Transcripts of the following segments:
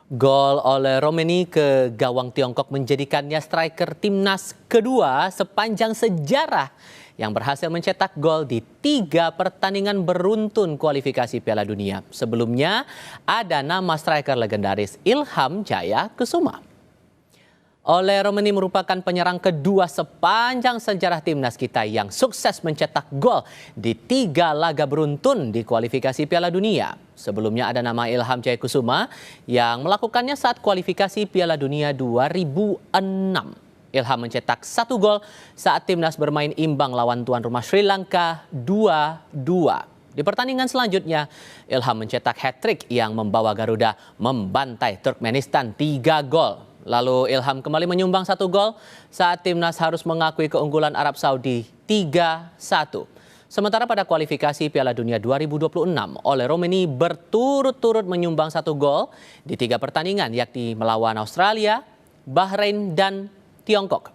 Gol oleh Romeni ke gawang Tiongkok menjadikannya striker timnas kedua sepanjang sejarah yang berhasil mencetak gol di 3 pertandingan beruntun kualifikasi Piala Dunia. Sebelumnya ada nama striker legendaris Ilham Jaya Kusuma. Ole Romeni merupakan penyerang kedua sepanjang sejarah timnas kita yang sukses mencetak gol di 3 laga beruntun di kualifikasi Piala Dunia. Sebelumnya ada nama Ilham Jaya Kusuma yang melakukannya saat kualifikasi Piala Dunia 2006. Ilham mencetak 1 gol saat timnas bermain imbang lawan tuan rumah Sri Lanka 2-2. Di pertandingan selanjutnya, Ilham mencetak hat-trick yang membawa Garuda membantai Turkmenistan 3 gol. Lalu Ilham kembali menyumbang 1 gol saat timnas harus mengakui keunggulan Arab Saudi 3-1. Sementara pada kualifikasi Piala Dunia 2026, Ole Romeni berturut-turut menyumbang 1 gol di 3 pertandingan, yakni melawan Australia, Bahrain, dan Tiongkok.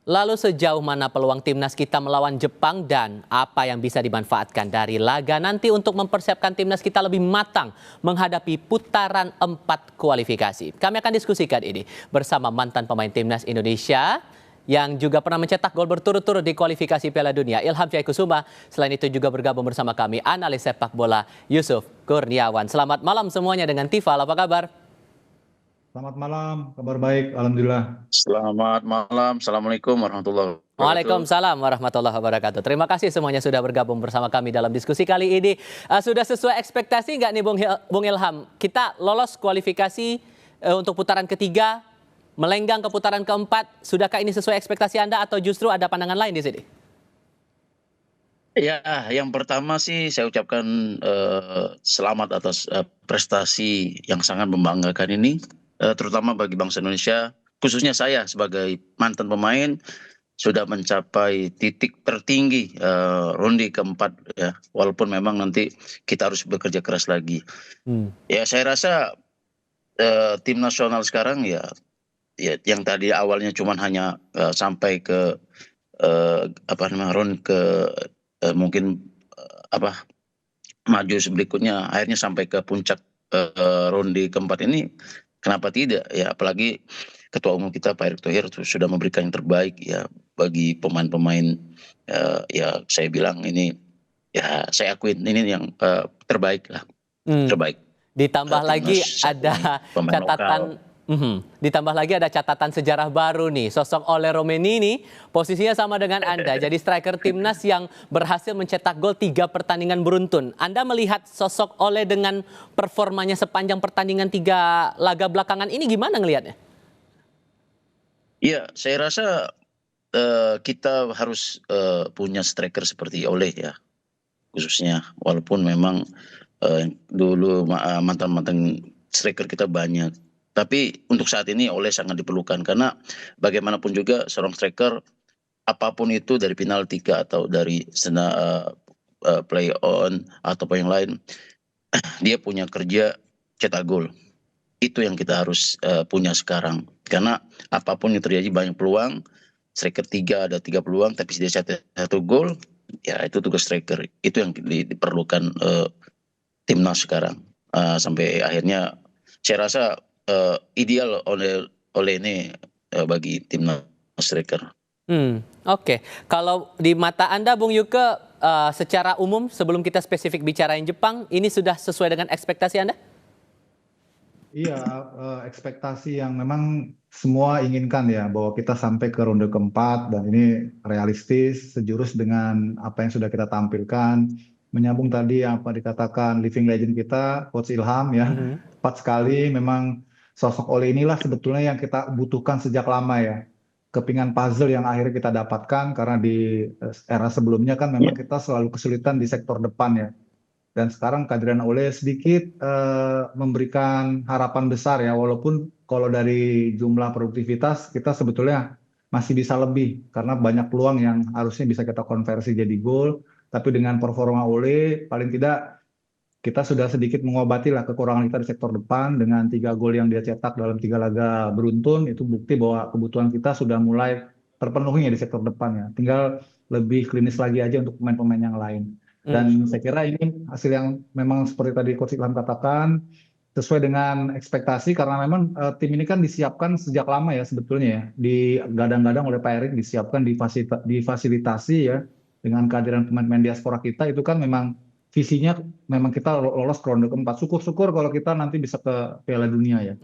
Lalu sejauh mana peluang timnas kita melawan Jepang dan apa yang bisa dimanfaatkan dari laga nanti untuk mempersiapkan timnas kita lebih matang menghadapi putaran 4 kualifikasi. Kami akan diskusikan ini bersama mantan pemain timnas Indonesia yang juga pernah mencetak gol berturut-turut di kualifikasi Piala Dunia, Ilham Jaya Kusuma. Selain itu juga bergabung bersama kami analis sepak bola Yusuf Kurniawan. Selamat malam semuanya dengan Tifal, apa kabar? Selamat malam, kabar baik, alhamdulillah. Selamat malam, Assalamualaikum warahmatullahi wabarakatuh. Waalaikumsalam warahmatullahi wabarakatuh. Terima kasih semuanya sudah bergabung bersama kami dalam diskusi kali ini. Sudah sesuai ekspektasi nggak nih Bung Ilham? Kita lolos kualifikasi untuk putaran ketiga, melenggang ke putaran keempat. Sudahkah ini sesuai ekspektasi Anda atau justru ada pandangan lain di sini? Ya, yang pertama sih saya ucapkan selamat atas prestasi yang sangat membanggakan ini. Terutama bagi bangsa Indonesia, khususnya saya sebagai mantan pemain sudah mencapai titik tertinggi ronde keempat ya, walaupun memang nanti kita harus bekerja keras lagi. Ya saya rasa tim nasional sekarang ya yang tadi awalnya cuma hanya sampai ke ronde ke mungkin maju berikutnya, akhirnya sampai ke puncak ronde keempat ini. Kenapa tidak ya, apalagi Ketua Umum kita Pak Erick Thohir sudah memberikan yang terbaik ya bagi pemain-pemain, ya saya bilang ini ya saya akuin ini yang terbaik lah, terbaik. Ditambah lagi ada catatan, ditambah lagi ada catatan sejarah baru nih. Sosok Ole Romeni ini posisinya sama dengan Anda, jadi striker timnas yang berhasil mencetak gol 3 pertandingan beruntun. Anda melihat sosok Ole dengan performanya sepanjang pertandingan 3 laga belakangan ini gimana ngelihatnya? Iya, saya rasa kita harus punya striker seperti Ole ya, khususnya walaupun memang dulu mantan-mantan striker kita banyak. Tapi untuk saat ini Ole sangat diperlukan karena bagaimanapun juga seorang striker apapun itu dari penalti atau dari play on atau apa yang lain, dia punya kerja cetak gol. Itu yang kita harus punya sekarang. Karena apapun yang terjadi banyak peluang, striker 3 ada 3 peluang tapi dia cetak 1 gol, ya itu tugas striker. Itu yang diperlukan timnas sekarang. Sampai akhirnya saya rasa ideal oleh ini bagi timnas striker. Oke. Kalau di mata Anda Bung Yuke, secara umum sebelum kita spesifik bicarain Jepang, ini sudah sesuai dengan ekspektasi Anda? Iya, ekspektasi yang memang semua inginkan ya, bahwa kita sampai ke ronde keempat dan ini realistis, sejurus dengan apa yang sudah kita tampilkan. Menyambung tadi yang apa dikatakan living legend kita, Coach Ilham ya, tepat sekali. Memang sosok Ole inilah sebetulnya yang kita butuhkan sejak lama ya. Kepingan puzzle yang akhirnya kita dapatkan karena di era sebelumnya kan memang kita selalu kesulitan di sektor depan ya. Dan sekarang kehadiran Ole sedikit memberikan harapan besar ya, walaupun kalau dari jumlah produktivitas kita sebetulnya masih bisa lebih karena banyak peluang yang harusnya bisa kita konversi jadi gol. Tapi dengan performa Ole paling tidak kita sudah sedikit mengobati lah kekurangan kita di sektor depan dengan 3 gol yang dia cetak dalam 3 laga beruntun. Itu bukti bahwa kebutuhan kita sudah mulai terpenuhi ya di sektor depan ya. Tinggal lebih klinis lagi aja untuk pemain-pemain yang lain. Dan saya kira ini hasil yang memang seperti tadi Coach Ilham katakan sesuai dengan ekspektasi karena memang tim ini kan disiapkan sejak lama ya sebetulnya ya, digadang-gadang oleh Pak Erik, disiapkan difasilitasi ya dengan kehadiran pemain-pemain diaspora kita. Itu kan memang visinya memang kita lolos ke ronde keempat. Syukur-syukur kalau kita nanti bisa ke Piala Dunia ya.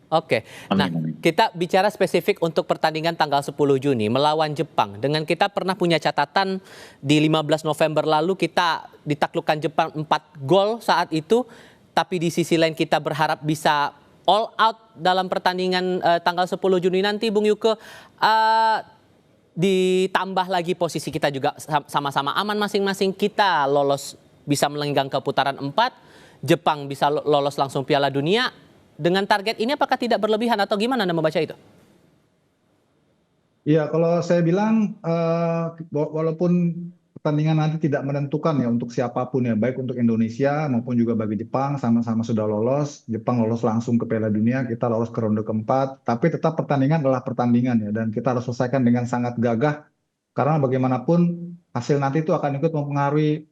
Oke, nah Amin. kita bicara spesifik untuk pertandingan tanggal 10 Juni melawan Jepang. Dengan kita pernah punya catatan di 15 November lalu kita ditaklukkan Jepang 4 gol saat itu. Tapi di sisi lain kita berharap bisa all out dalam pertandingan tanggal 10 Juni nanti, Bung Yuke. Ditambah lagi posisi kita juga sama-sama aman masing-masing. Kita lolos bisa melenggang ke putaran 4. Jepang bisa lolos langsung Piala Dunia. Dengan target ini apakah tidak berlebihan atau gimana Anda membaca itu? Iya, kalau saya bilang walaupun pertandingan nanti tidak menentukan ya untuk siapapun ya, baik untuk Indonesia maupun juga bagi Jepang, sama-sama sudah lolos. Jepang lolos langsung ke Piala Dunia, kita lolos ke ronde keempat. Tapi tetap pertandingan adalah pertandingan ya, dan kita harus selesaikan dengan sangat gagah. Karena bagaimanapun hasil nanti itu akan ikut mempengaruhi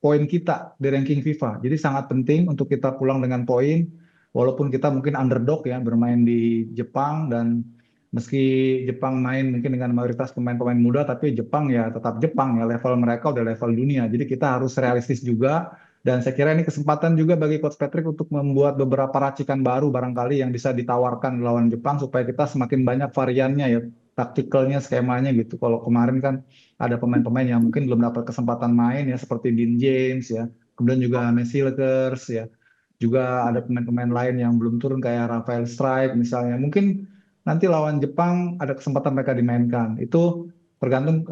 poin kita di ranking FIFA. Jadi sangat penting untuk kita pulang dengan poin. Walaupun kita mungkin underdog ya bermain di Jepang, dan meski Jepang main mungkin dengan mayoritas pemain-pemain muda, tapi Jepang ya tetap Jepang ya, level mereka udah level dunia. Jadi kita harus realistis juga, dan saya kira ini kesempatan juga bagi Coach Patrick untuk membuat beberapa racikan baru barangkali yang bisa ditawarkan lawan Jepang supaya kita semakin banyak variannya ya, taktikalnya, skemanya gitu. Kalau kemarin kan ada pemain-pemain yang mungkin belum dapat kesempatan main ya, seperti Dean James ya, kemudian juga Messi Lekers ya. Juga ada pemain-pemain lain yang belum turun kayak Rafael Strike misalnya. Mungkin nanti lawan Jepang ada kesempatan mereka dimainkan. Itu tergantung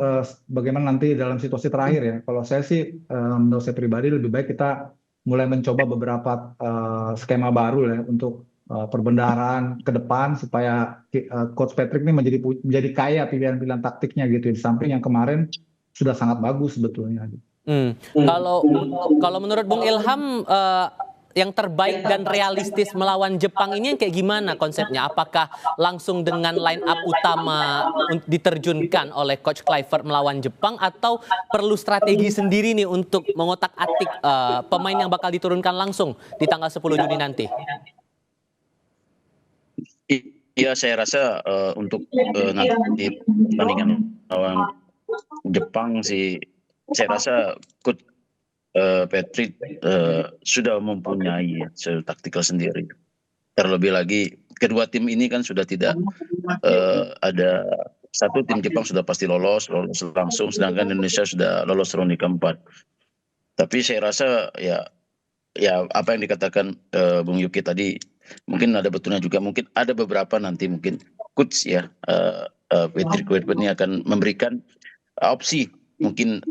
bagaimana nanti dalam situasi terakhir ya. Kalau saya sih menurut saya pribadi lebih baik kita mulai mencoba beberapa skema baru ya untuk perbendaharaan ke depan supaya Coach Patrick ini menjadi kaya pilihan-pilihan taktiknya gitu. Di samping yang kemarin sudah sangat bagus sebetulnya. Kalau menurut Bung Ilham, yang terbaik dan realistis melawan Jepang ini yang kayak gimana konsepnya? Apakah langsung dengan line up utama diterjunkan oleh Coach Kluivert melawan Jepang, atau perlu strategi sendiri nih untuk mengotak-atik pemain yang bakal diturunkan langsung di tanggal 10 Juni nanti? Iya, saya rasa untuk nanti pertandingan lawan Jepang sih, saya rasa Coach Patrick sudah mempunyai taktikal sendiri. Terlebih lagi kedua tim ini kan sudah tidak ada satu tim Jepang sudah pasti lolos langsung, sedangkan Indonesia sudah lolos ronde keempat. Tapi saya rasa ya apa yang dikatakan Bung Yuki tadi mungkin ada betulnya juga. Mungkin ada beberapa nanti mungkin coach ya Patrick Kluivert ini akan memberikan opsi mungkin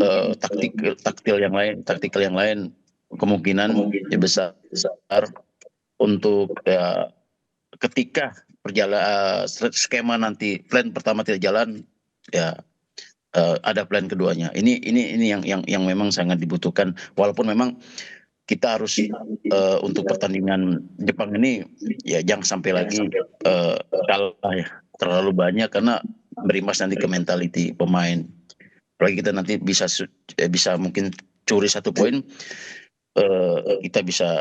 taktikal yang lain kemungkinan besar untuk ketika skema nanti plan pertama tidak jalan ya ada plan keduanya. Ini yang memang sangat dibutuhkan, walaupun memang kita harus untuk pertandingan Jepang ini ya jangan sampai lagi kalah ya terlalu banyak, karena berimbas nanti ke mentality pemain. Apalagi kita nanti bisa mungkin curi 1 poin, kita bisa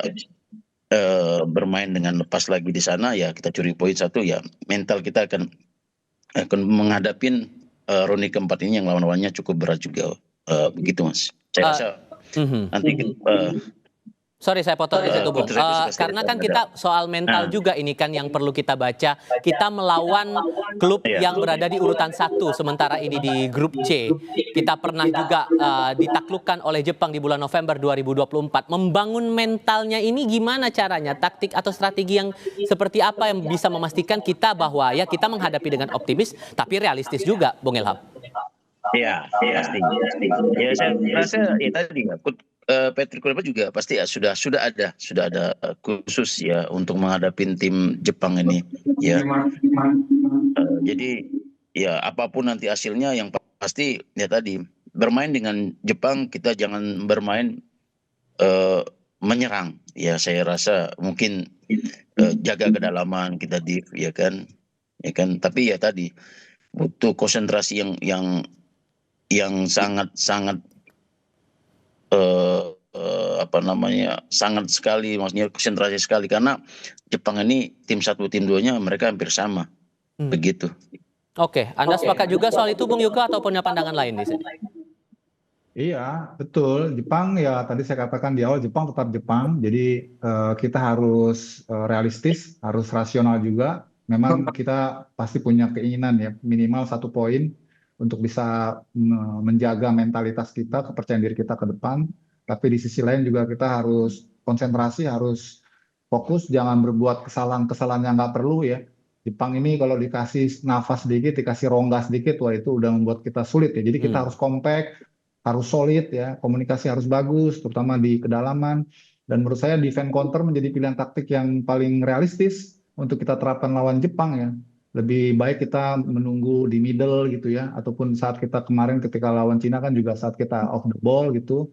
bermain dengan lepas lagi di sana ya, kita curi poin 1 ya, mental kita akan menghadapin ronde keempat ini yang lawan-lawannya cukup berat juga, begitu Mas. Saya rasa nanti Sorry saya potong di situ Bung. Karena kan kita soal mental juga ini kan yang perlu kita baca. Kita melawan klub yang berada di urutan 1 sementara ini di grup C. Kita pernah juga ditaklukkan oleh Jepang di bulan November 2024. Membangun mentalnya ini gimana caranya? Taktik atau strategi yang seperti apa yang bisa memastikan kita bahwa ya kita menghadapi dengan optimis tapi realistis juga, Bung Ilham? Iya, pasti. Ya saya rasa ya tadi Patrick Kluivert juga pasti ya sudah ada khusus ya untuk menghadapi tim Jepang ini ya. Jadi ya apapun nanti hasilnya yang pasti ya tadi bermain dengan Jepang kita jangan bermain menyerang ya. Saya rasa mungkin jaga kedalaman kita ya kan tapi ya tadi butuh konsentrasi yang sangat eh, apa namanya, sangat sekali, maksudnya konsentrasi sekali karena Jepang ini tim 1 tim 2-nya mereka hampir sama, begitu. Oke, Anda sepakat juga soal itu Bung Yuka atau punya pandangan lain di sini? Iya, betul. Jepang ya tadi saya katakan di awal Jepang tetap Jepang. Jadi kita harus realistis, harus rasional juga. Memang kita pasti punya keinginan ya minimal 1 poin untuk bisa menjaga mentalitas kita, kepercayaan diri kita ke depan. Tapi di sisi lain juga kita harus konsentrasi, harus fokus, jangan berbuat kesalahan-kesalahan yang nggak perlu ya. Jepang ini kalau dikasih nafas sedikit, dikasih rongga sedikit, wah itu udah membuat kita sulit ya. Jadi kita harus kompak, harus solid ya, komunikasi harus bagus, terutama di kedalaman. Dan menurut saya defense counter menjadi pilihan taktik yang paling realistis untuk kita terapkan lawan Jepang ya. Lebih baik kita menunggu di middle gitu ya, ataupun saat kita kemarin ketika lawan Cina kan juga saat kita off the ball gitu,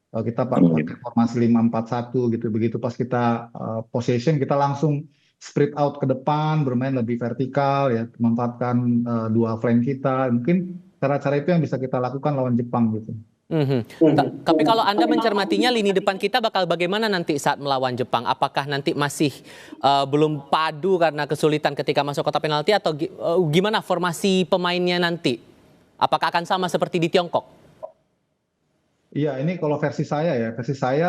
kita pakai formasi 5-4-1 gitu. Begitu pas kita possession kita langsung spread out ke depan, bermain lebih vertikal ya, memanfaatkan dua flank kita. Mungkin cara-cara itu yang bisa kita lakukan lawan Jepang gitu. Tapi kalau Anda mencermatinya lini depan kita bakal bagaimana nanti saat melawan Jepang? Apakah nanti masih belum padu karena kesulitan ketika masuk kotak penalti atau gimana formasi pemainnya nanti? Apakah akan sama seperti di Tiongkok? Iya, ini kalau versi saya ya,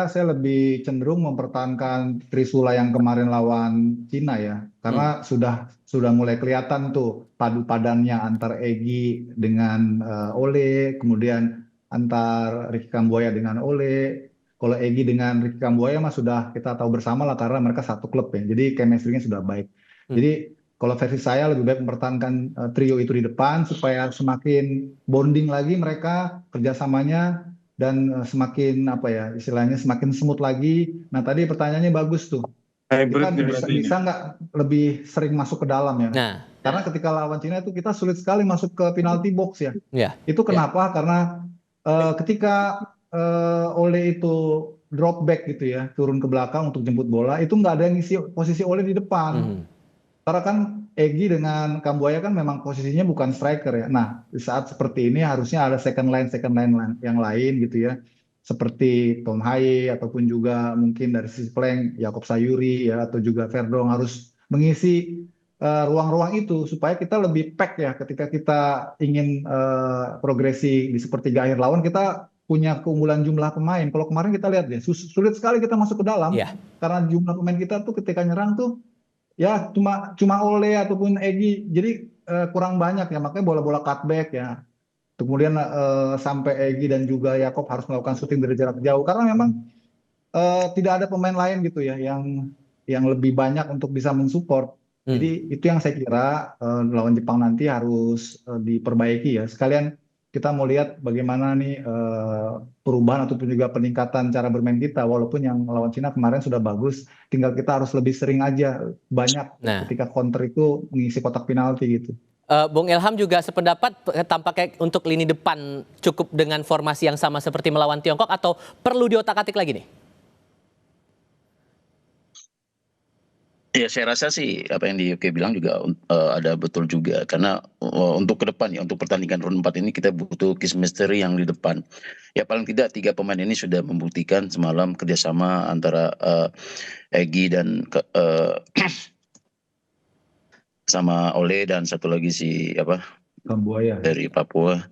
saya lebih cenderung mempertahankan Trisula yang kemarin lawan Cina ya, karena sudah mulai kelihatan tuh padu padannya antar Egy dengan Ole, kemudian antar Ricky Kambuaya dengan Ole. Kalau Egy dengan Ricky Kambuaya mah sudah kita tahu bersama lah karena mereka satu klub ya, jadi chemistry-nya sudah baik. Jadi kalau versi saya lebih baik mempertahankan trio itu di depan supaya semakin bonding lagi mereka kerjasamanya dan semakin apa ya istilahnya semakin smooth lagi. Nah tadi pertanyaannya bagus tuh. Kita bisa nggak lebih sering masuk ke dalam ya? Nah, Karena ketika lawan Cina itu kita sulit sekali masuk ke penalti box ya. ya. Itu kenapa? Karena ketika Ole itu drop back gitu ya, turun ke belakang untuk jemput bola, itu nggak ada yang ngisi posisi Ole di depan. Karena kan Egy dengan Kambuaya kan memang posisinya bukan striker ya. Nah, di saat seperti ini harusnya ada second line yang lain gitu ya. Seperti Tom Haye ataupun juga mungkin dari sisi flank Yakob Sayuri ya atau juga Verdong harus mengisi ruang-ruang itu supaya kita lebih pack ya ketika kita ingin progresi di sepertiga akhir lawan kita punya keunggulan jumlah pemain. Kalau kemarin kita lihat ya sulit sekali kita masuk ke dalam karena jumlah pemain kita tuh ketika nyerang tuh ya cuma Ole ataupun Egy, jadi kurang banyak ya, makanya bola-bola cutback ya. Kemudian sampai Egy dan juga Yakob harus melakukan syuting dari jarak jauh karena memang tidak ada pemain lain gitu ya yang lebih banyak untuk bisa mensupport. Jadi itu yang saya kira lawan Jepang nanti harus diperbaiki ya. Sekalian kita mau lihat bagaimana nih perubahan ataupun juga peningkatan cara bermain kita. Walaupun yang lawan Cina kemarin sudah bagus, tinggal kita harus lebih sering aja banyak ketika counter itu mengisi kotak penalti gitu. Bung Ilham juga sependapat tampaknya untuk lini depan cukup dengan formasi yang sama seperti melawan Tiongkok atau perlu diotak-atik lagi nih? Ya saya rasa sih apa yang di UK bilang juga ada betul juga karena untuk ke depan ya untuk pertandingan round 4 ini kita butuh chemistry yang di depan. Ya paling tidak 3 pemain ini sudah membuktikan semalam kerjasama antara Egy dan sama Ole dan satu lagi si Kambuaya dari Papua.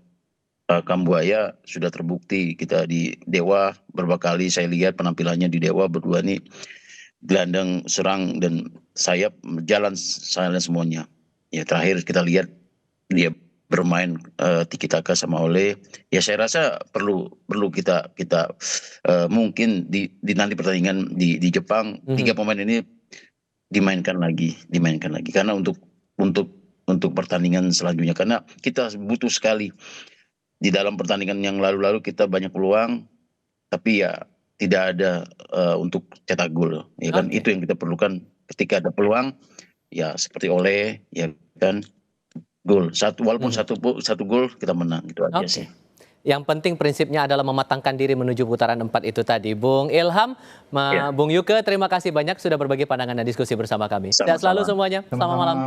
Kambuaya sudah terbukti kita di Dewa beberapa kali saya lihat penampilannya di Dewa berdua nih gelandang serang dan sayap jalan semuanya. Ya terakhir kita lihat dia bermain tiki taka sama Ole. Ya saya rasa perlu kita mungkin di nanti pertandingan di Jepang 3 pemain ini dimainkan lagi karena untuk pertandingan selanjutnya karena kita butuh sekali di dalam pertandingan yang lalu-lalu kita banyak peluang tapi ya tidak ada untuk cetak gol ya kan itu yang kita perlukan ketika ada peluang ya seperti Ole ya kan gol walaupun satu gol kita menang gitu aja sih. Yang penting prinsipnya adalah mematangkan diri menuju putaran 4 itu tadi. Bung Ilham, Bung Yuke, terima kasih banyak sudah berbagi pandangan dan diskusi bersama kami. Sehat selalu semuanya. Selamat malam.